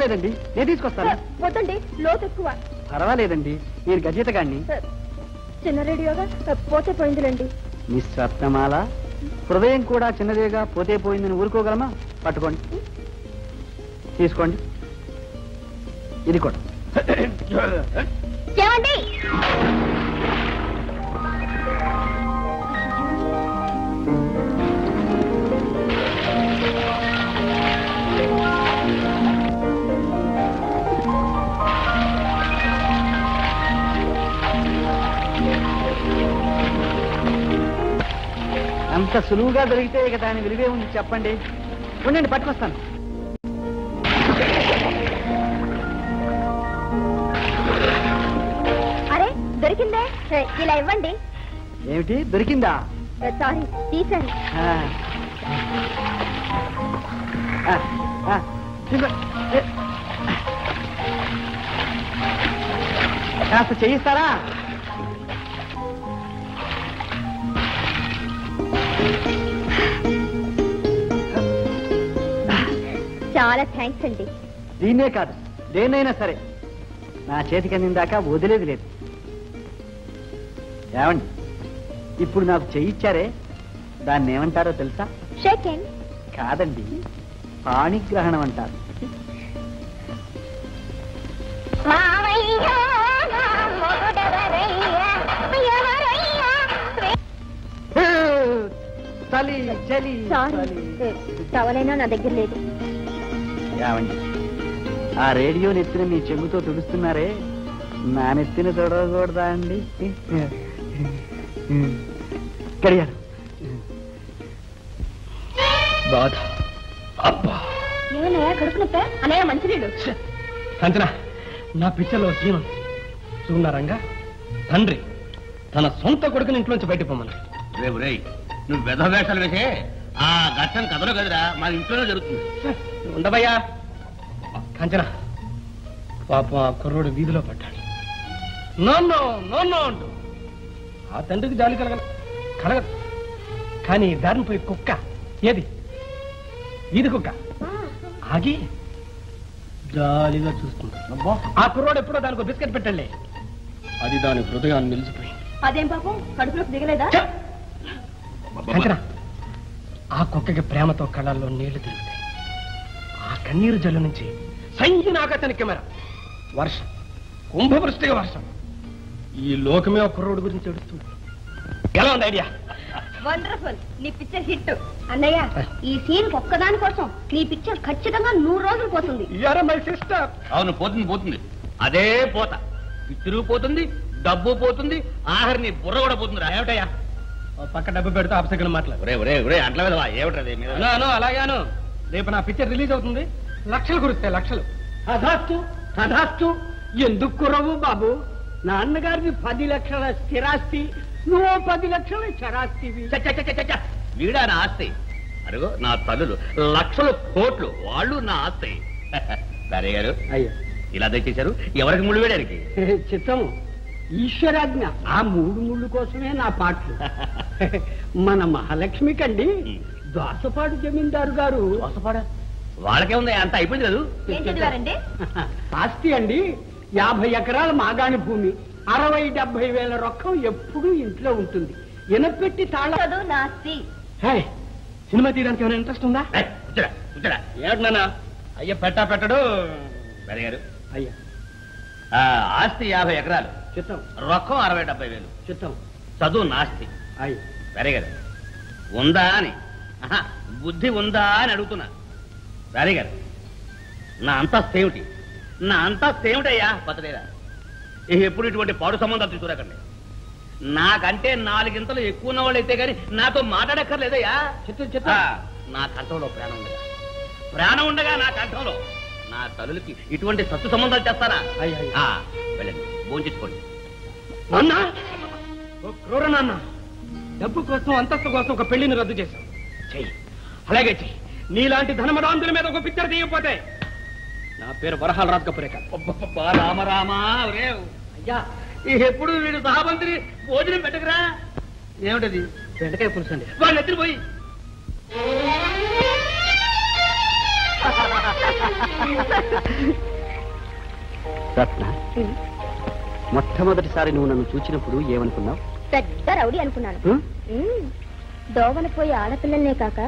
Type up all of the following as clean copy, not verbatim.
లేదండి, నేను తీసుకొస్తాను. వద్దండి, లోతు ఎక్కువ. పర్వాలేదండి, నేను గజేతగాడిని. చిన్న రేడియోగా పోతే పోయిందిలేండి. మిస్ రత్నమాల, హృదయం కూడా చిన్నదేగా పోతే పోయిందని ఊరుకోగలమా? పట్టుకోండి, తీసుకోండి. ఇది కూడా. అంత సులువుగా దొరికితే ఇక దాని విలువే ఉంది చెప్పండి. ఉండండి, పట్టుకొస్తాను. అరే దొరికిందే, ఇలా ఇవ్వండి. ఏమిటి దొరికిందా? సారీ, తీసాను. కాస్త చేయిస్తారా? చాలా థ్యాంక్స్ అండి. దీన్నే కాదు, దేన్నైనా సరే నా చేతికి అందిందాకా వదిలేది లేదు. ఏమండి, ఇప్పుడు నాకు చేయిచ్చారే, దాన్ని ఏమంటారో తెలుసా? Shake hand. కాదండి, పాణిగ్రహణం అంటారు. చలి చలి టవలైనా నా దగ్గర లేదు. ఏమండి, ఆ రేడియో నెత్తిన మీ చెంగుతో తుడుస్తున్నారే, నా నెత్తిన తొడవకూడదా అండి? గడియారు బాధ. అబ్బా, ఏమన్నాయా కడుపు నొప్ప? అన్నయ్య మంచినీళ్ళు. అంచనా, నా పిక్చర్లో సీన్ చూన్నారంగా, తండ్రి తన సొంత కొడుకుని ఇంట్లోంచి బయటకు పోమని. రేవు రే, నువ్వు వెధ వేషాలు వేసే ఆ ఘట్టం కథలో కదరా, మా ఇంట్లోనే జరుగుతుంది. ఉండవయ్యా. కాంచనా, పాపం ఆ కుర్రోడు వీధిలో పడ్డాడు. నోన్నో నోన్నో అంటూ ఆ తండ్రికి జాలి కలగదు. కానీ దారిని పోయి కుక్క, ఏది వీధి కుక్క, ఆగి జాలిగా చూస్తుంది. ఆ కుర్రోడు ఎప్పుడో దానికి బిస్కెట్ పెట్టండి, అది దాని హృదయాన్ని నిలిచిపోయింది. అదేం పాపం, కడుపులోకి దిగలేదా? కాంచనా, ఆ కుక్కకి ప్రేమతో కళ్ళల్లో నీళ్లు తిరుగుతాయి. ఆ కన్నీరు జల్లు నుంచి సంజీన ఆకాశాని కెమెరా, వర్షం, కుంభవృష్టిగా వర్షం. ఈ లోకమే ఆ కుర్రోడు గురించి ఎడుస్తుంది. ఎలా ఉంది ఐడియా? వండర్ఫుల్, నీ పిక్చర్ హిట్. అన్నయ్య, ఈ సీన్ ఒక్కదాని కోసం నీ పిక్చర్ ఖచ్చితంగా 100 రోజులు పోతుంది. My sister. అవును, పోతుంది పోతుంది, అదే పోత. పిచ్చురు పోతుంది, డబ్బు పోతుంది, ఆఖరిని బుర్ర కూడా పోతుంది. ఏమిటయ్యా పక్క డబ్బు పెడితే అపసగనం మాట్లాడు. ఒరే ఒరే ఒరే, అట్లా కదా ఏమిటది? అలాగాను, రేపు నా పిక్చర్ రిలీజ్ అవుతుంది, లక్షలు కురుస్తాయి, లక్షలు. కథాస్తు కథాస్తు. ఎందుకు కురవు బాబు? నాన్నగారిది 10 లక్షల స్థిరాస్తి, నువ్వు 10 లక్షల చరాస్తివి. వీడా నా ఆస్తి? అడుగు, నా తల్లులు లక్షలు కోట్లు, వాళ్ళు నా ఆస్తి. సరే గారు, అయ్యా ఇలా తెచ్చేశారు, ఎవరికి ముళ్ళు వేయడానికి? చిత్తము, ఈశ్వరాజ్ఞ. ఆ 3 ముళ్ళు కోసమే నా పాటలు. మన మహాలక్ష్మి కండి దోసపాడు జమీందారు గారు. దోసపాడ వాళ్ళకే ఉంది, అంత అయిపోయింది కదా. ఏం చదివారండి? ఆస్తి అండి 50 ఎకరాల మాగాణి భూమి, 60-70 వేల రొక్కం ఎప్పుడూ ఇంట్లో ఉంటుంది. ఎనపెట్టి తాళదు నాస్తి. సినిమా తీయడానికి ఏమైనా ఇంట్రెస్ట్ ఉందా? ఏమిటి నాన్న? అయ్యా పెట్టడు. సరే గారు, అయ్యా ఆస్తి 50 ఎకరాలు, చిత్తం. రొక్కం 60-70 వేలు, చిత్తం. చదువు నాస్తి. అయ్యా సరే గారు, ఉందా అని, బుద్ధి ఉందా అని అడుగుతున్నా. సరే గారు, నా అంతస్తు ఏమిటి? నా అంతస్తు ఏమిటయ్యా? పతలేదా? ఎప్పుడు ఇటువంటి పాడు సంబంధాలు తీసుకురాకండి. నాకంటే 4 ఇంతలు ఎక్కువ ఉన్న వాళ్ళు అయితే గాని నాతో మాట్లాడక్కర్లేదయ్యా. నా కంఠంలో ప్రాణం ఉండగా నా కంఠంలో నా తల్లులకి ఇటువంటి సత్తు సంబంధాలు చేస్తారా? వెళ్ళండి, భోంచేసుకోండి. నాన్న, డబ్బు కోసం, అంతస్తు కోసం ఒక పెళ్లిని రద్దు చేశాం. చెయ్యి, అలాగే చెయ్యి. నీలాంటి ధనమదాంతుల మీద ఒక పిక్చర్ తీయకపోతే నా పేరు వరహాల రాజు కపురే కాదు. రామరామా అయ్యా, ఎప్పుడు వీడు సహాబంతిని భోజనం పెట్టకరా. ఏమిటది? బెండకాయ పులుసు అండి. వాళ్ళు ఎత్తుకుపోయి రత్న, మొట్టమొదటిసారి నువ్వు నన్ను చూచినప్పుడు ఏమనుకున్నావు? పెద్ద రౌడీ అనుకున్నాను. దోవన పోయి ఆడపిల్లల్నే కాక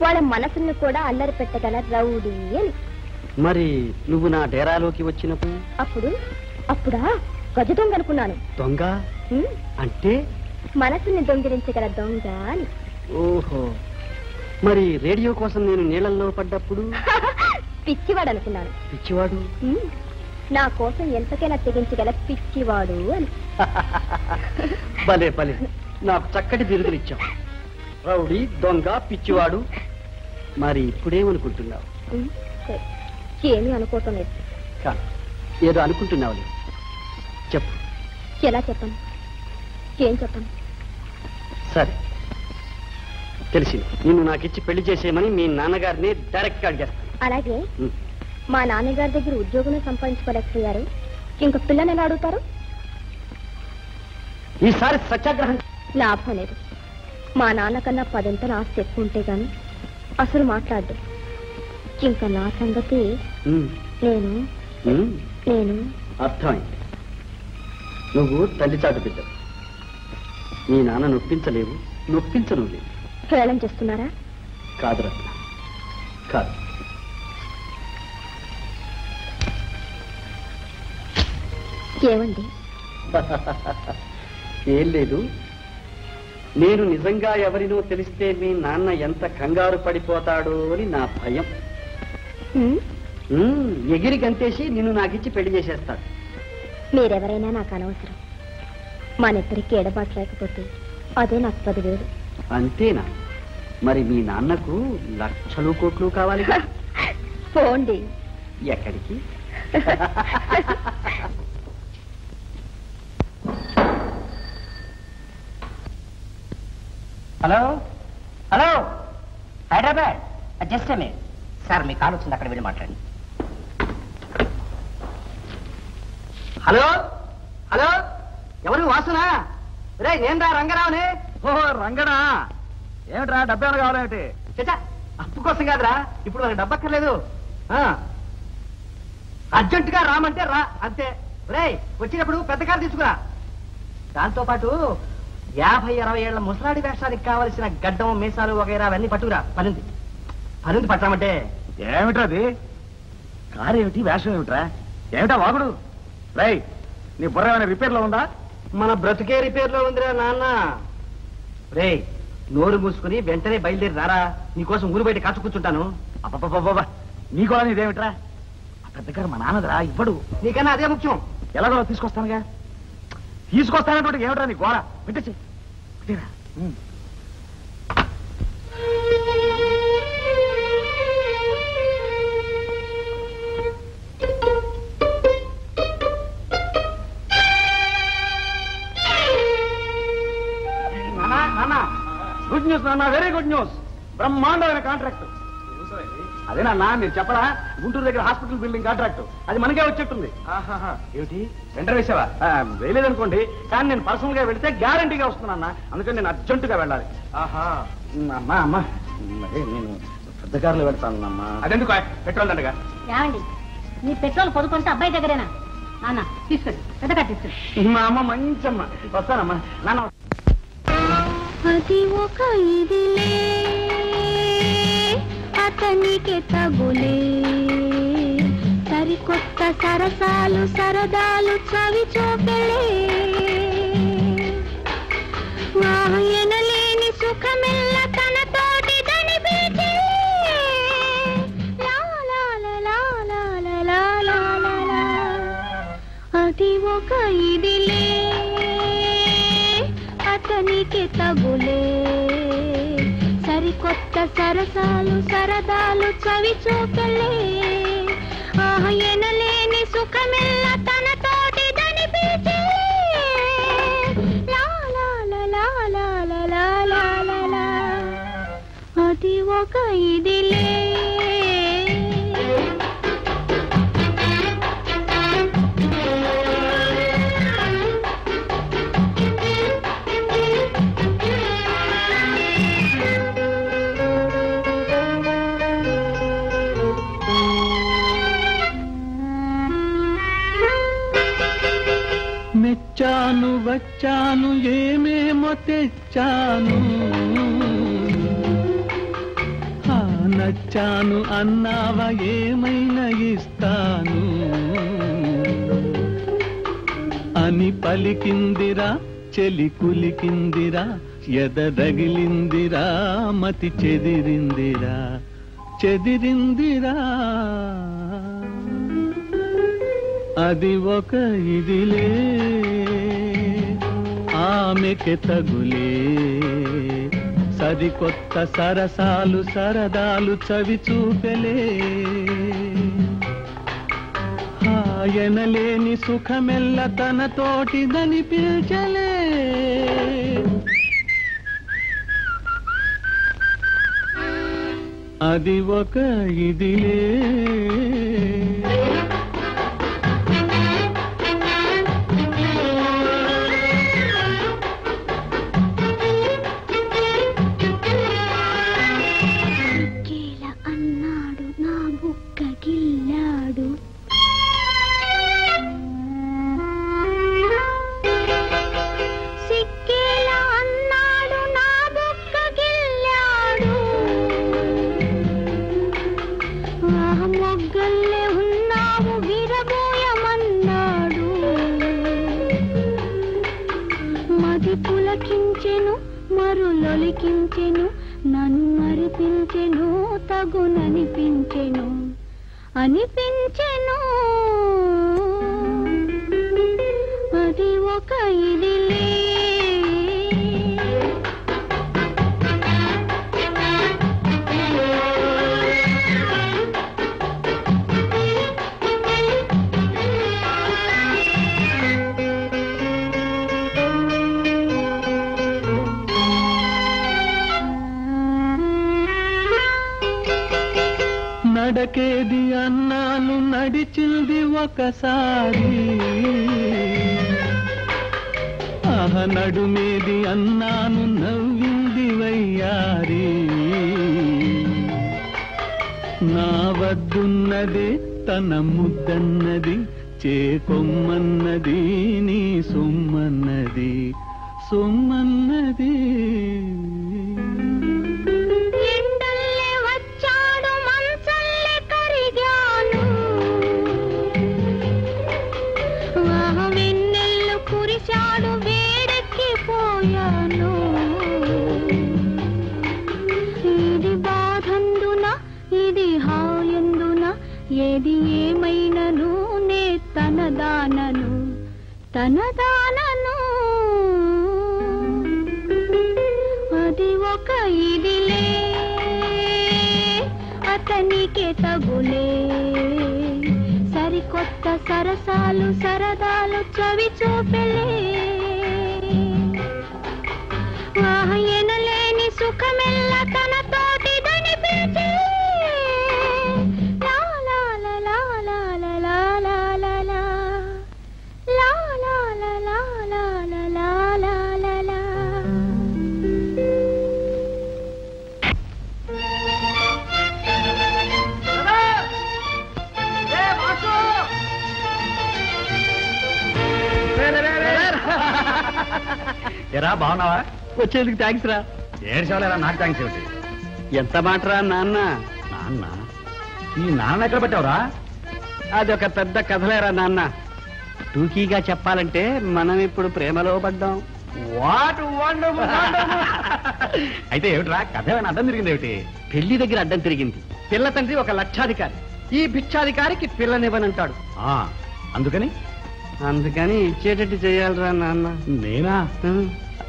వాళ్ళ మనసుల్ని కూడా అల్లరి పెట్టగల రౌడీ అని. మరి నువ్వు నా డేరాలోకి వచ్చినప్పుడు? అప్పుడా గజ దొంగ అనుకున్నాను. దొంగ అంటే? మనసుని దొంగిలించగల దొంగ అని. ఓహో, మరి రేడియో కోసం నేను నీళ్ళల్లో పడ్డప్పుడు? పిచ్చివాడు అనుకున్నాను. పిచ్చివాడు? నా కోసం ఎంతకైనా తెగించగల పిచ్చివాడు అని. భలే భలే, నాకు చక్కటి బిరుదులిచ్చావు. రౌడీ, దొంగ, పిచ్చివాడు. మరి ఇప్పుడేమనుకుంటున్నావు? ఏమీ అనుకోవటం లేదు. ఏదో అనుకుంటున్నావు. చెప్పు. ఎలా చెప్పను? ఏం చెప్పను? సరే, తెలిసింది. నిన్ను నాకిచ్చి పెళ్లి చేసేయమని మీ నాన్నగారిని డైరెక్ట్ గా అడిగేస్తాను. అలాగే. మా నాన్నగారి దగ్గర ఉద్యోగం సంపాదించుకోలేకపోయారు, ఇంక పిల్లని ఎలా అడుగుతారు? ఈసారి సత్యాగ్రహం. లాభం లేదు. మా నాన్నకన్నా 10 ఆస్తి ఎక్కువ ఉంటే గాని అసలు మాట్లాడు. ఇంకా నా సంగతి నేను అర్థమైంది. నువ్వు తల్లి చాటు బిడ్డ. నీ నాన్న నొప్పించలేవు, నొప్పించను లేవు. హేళన చేస్తున్నారా? కాదు రత్న, కాదు. ఏమండి? ఏం లేదు. నేను నిజంగా ఎవరినో తెలిస్తే మీ నాన్న ఎంత కంగారు పడిపోతాడో అని నా భయం. ఎగిరి గంతేసి నిన్ను నాకిచ్చి పెళ్లి చేసేస్తాడు. మీరెవరైనా నాకు అనవసరం. మనిద్దరికి ఎడబాటు లేకపోతే అదే నాకు 10,000. అంతేనా? మరి మీ నాన్నకు లక్షలు కోట్లు కావాలి. పోండి. ఎక్కడికి? Hello hello, Hyderabad. Just a minute sir, me call వచ్చింది, అక్కడ వెళ్ళి మాట్లాడండి. హలో హలో, ఎవరు? వాసునా? రే, నేను రా, రంగరావుని. ఓహో, రంగనా. ఏమిట్రా, డబ్బు ఏమైనా కావాలేమిటి? చచ్చా, అప్పు కోసం కాదురా, ఇప్పుడు వాళ్ళకి డబ్బు అక్కర్లేదు. అర్జెంటుగా రామంటే రా, అంతే. రే, వచ్చినప్పుడు పెద్ద కారు తీసుకురా. దాంతోపాటు 50-60 ఏళ్ల ముసలాడి వేషానికి కావలసిన గడ్డం, మీసాలు వగైరా అవన్నీ పట్టుకురా. పనుంది పట్టామంటే. ఏమిట్రా అది? కారు ఏమిటి, వేషం ఏమిట్రా? ఏమిటా వాగుడు? రై, నీ బుర్ర ఏమైనా రిపేర్ లో ఉందా? మన బ్రతుకే రిపేర్ లో ఉందిరా నాన్న. రే, నోరు మూసుకుని వెంటనే బయలుదేరి రారా, నీకోసం ఊరు బయట కాచు కూర్చుంటాను. అబ్బబ్బబ్బబ్బా, నీకో ఇదేమిట్రా? ఆ పెద్ద గారు మా నాన్నదిరా, ఇవ్వడు. నీకన్నా అదే ముఖ్యం. ఎలాగో తీసుకొస్తానుగా. తీసుకొస్తానంటే ఏమిట్రా నీ గోడ? పెట్టేసి పెట్టేరా. గుడ్ న్యూస్ నాన్న, వెరీ గుడ్ న్యూస్. బ్రహ్మాండమైన కాంట్రాక్ట్. అదేనన్నా మీరు చెప్పరా, గుంటూరు దగ్గర హాస్పిటల్ బిల్డింగ్ కాంట్రాక్ట్, అది మనకే వచ్చేట్టుంది. ఏమిటి, వెంటనే వేసావా? వేయలేదనుకోండి, కానీ నేను పర్సనల్ గా వెళితే గ్యారంటీగా వస్తున్నా. అందుకని నేను అర్జెంటుగా వెళ్ళాలి. అమ్మా అమ్మా, నేను పెద్ద కారులో వెళ్తాను అమ్మా. అదెందుకు, పెట్రోల్ దండగా. నీ పెట్రోల్ పొదుకుంటే అబ్బాయి దగ్గరేనా? నాన్న తీసుకెళ్ళి, పెద్ద కారు తీసుకెళ్ళి. మా అమ్మ మంచమ్మ. వస్తానమ్మా నాన్న. అది ఒక ఇదిలే, అతనికి తగులే, సరికొత్త సరసాలు సరదాలు చవి చూపెలే, ఎనలేని సుఖమెల్ల తన తోటి దని బీచే. అది ఒక ఇదిలే, అతనికి తగులే, సరికొత్త సరసాలు సరదాలు చవి చూపలే, ఎనలేని సుఖమెల్ల తన తోటి దని బీచే. అది ఒక ఇదిలే. మెచ్చాను వచ్చాను ఏమేమో తెచ్చాను, నచ్చాను అన్నావా ఏమైనా ఇస్తాను అని పలికిందిరా చెలి కులికిందిరా, ఎదరగిలిందిరా మతి చెదిరిందిరా చెదిరిందిరా. అది ఒక ఇదిలే ఆమెకి తగులే, సరికొత్త సరసాలు సరదాలు చవి చూపెలే. హాయనలేని సుఖమెల్ల తన తోటిదని పిల్చలే. అది ఒక ఇదిలే అన్నాడు నా బుక్క గిల్లాడు, సిక్కేలా అన్నాడు నా బుక్క గిల్లాడు, మొగ్గల్లే ఉన్నావు విరబోయమన్నాడు. మది పులకించెను మరులొలికించెను, నన్ను మరిపించెను తగుననిపించెను అనిపించెను. అది ఒక ఇదిలే నడకేది అన్నాను నడిచింది ఒకసారి, ఆహ నడుమేది అన్నాను నవ్వింది వయ్యారి. నా వద్దున్నది తన ముద్దన్నది, చేకొమ్మన్నది నీ సొమ్మన్నది సొమ్మన్నది. ఇది బాధందున ఇది హాయందున, ఏది ఏమైనను నే తనదానను తనదానను. అది ఒక ఇదిలే అతనికే తగులే, సరికొత్త సరసాలు సరదాలు చవి చూపెలే. ఎనలేని సుఖమెల్ల తన తోటిదని పిలిచి లా లా లా లా లా లా లా లా లా లా లా లా లా లా లా లా లా లా. ఎరా బాగున్నావా? వచ్చేందుకు థ్యాంక్స్ రా. ఏడ్చేవాళ్ళరా నాకు థ్యాంక్స్ ఏమిటి? ఎంత మాటరా నాన్న. నాన్న ఈ నాన్న ఎక్కడ పెట్టావురా? అది ఒక పెద్ద కథలేరా నాన్న. టూకీగా చెప్పాలంటే మనం ఇప్పుడు ప్రేమలో పడ్డాం. What wonderful. అయితే ఏమిట్రా కథ ఏమైనా అడ్డం తిరిగింది ఏమిటి? పెళ్లి దగ్గర అడ్డం తిరిగింది. పిల్ల తండ్రి ఒక లక్షాధికారి, ఈ భిక్షాధికారికి పిల్లనివ్వనంటాడు. అందుకని ఇచ్చేటట్టు చేయాలరా నాన్న. నేనా?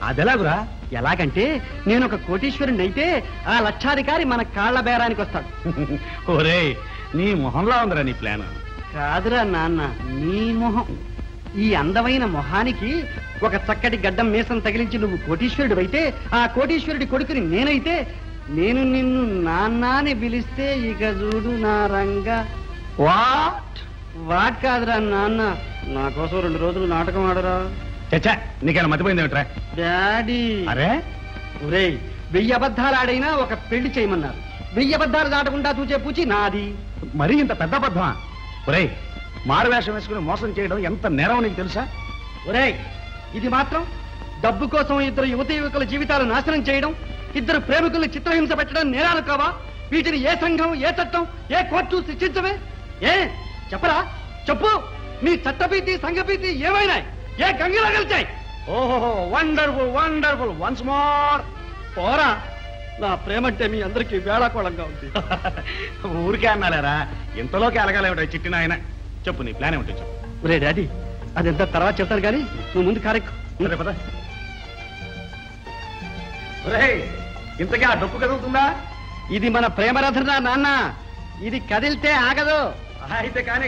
అదెలాగురా? ఎలాగంటే నేను ఒక కోటీశ్వరుని అయితే ఆ లక్షాధికారి మన కాళ్ల బేరానికి వస్తాడు. ఒరేయ్ నీ మొహంలా ఉందిరా నీ ప్లాన్. కాదురా నాన్న, నీ మొహం. ఈ అందమైన మొహానికి ఒక చక్కటి గడ్డం మీసం తగిలించి నువ్వు కోటీశ్వరుడు అయితే, ఆ కోటీశ్వరుడి కొడుకుని నేనైతే, నేను నిన్ను నాన్నని పిలిస్తే ఇక చూడు నా రంగా. వాట్ కాదురా నాన్న, నా కోసం 2 రోజులు నాటకం ఆడరా. చచ్చా నీకైనా మతిపోయింది ఏమిట్రా? డాడీ. అరే ఒరేయ్ 1000 అబద్ధాలు ఆడైనా ఒక పెళ్లి చేయమన్నారు. 1000 అబద్ధాలు దాటకుండా తూచే పూచి నాది. మరీ ఇంత పెద్ద అబద్ధమా? ఒరేయ్ మారు వేషం వేసుకుని మోసం చేయడం ఎంత నేరం నీకు తెలుసా? ఒరేయ్, ఇది మాత్రం డబ్బు కోసం ఇద్దరు యువతి యువకుల జీవితాలు నాశనం చేయడం, ఇద్దరు ప్రేమికుల్ని చిత్రహింస పెట్టడం నేరాలు కావా? వీటిని ఏ సంఘం, ఏ చట్టం, ఏ కోర్టు శిక్షించవే? ఏ చెప్పరా, చెప్పు. మీ చట్టభీతి సంఘభీతి ఏమైనా ఏ గంగిలా కలిచాయి? ఓహో, వండర్ఫుల్ వండర్ఫుల్, వన్స్ మోర్. పోరా, నా ప్రేమంటే మీ అందరికీ వేళాకోళంగా ఉంది. ఊరికే అన్నారా, ఇంతలోకి అలగాలేమిటో చిట్టిన ఆయన. చెప్పు, నీ ప్లాన్ ఏమిటో చెప్పు. ఒరే డాడీ, అదంతా తర్వాత చెప్తాను కానీ నువ్వు ముందు కారెక్కు. సరే పద. ఒరేయ్, ఇంతకీ ఆ డొక్కు కదులుతుందా? ఇది మన ప్రేమరథన నాన్న, ఇది కదిలితే ఆగదు. అయితే కానే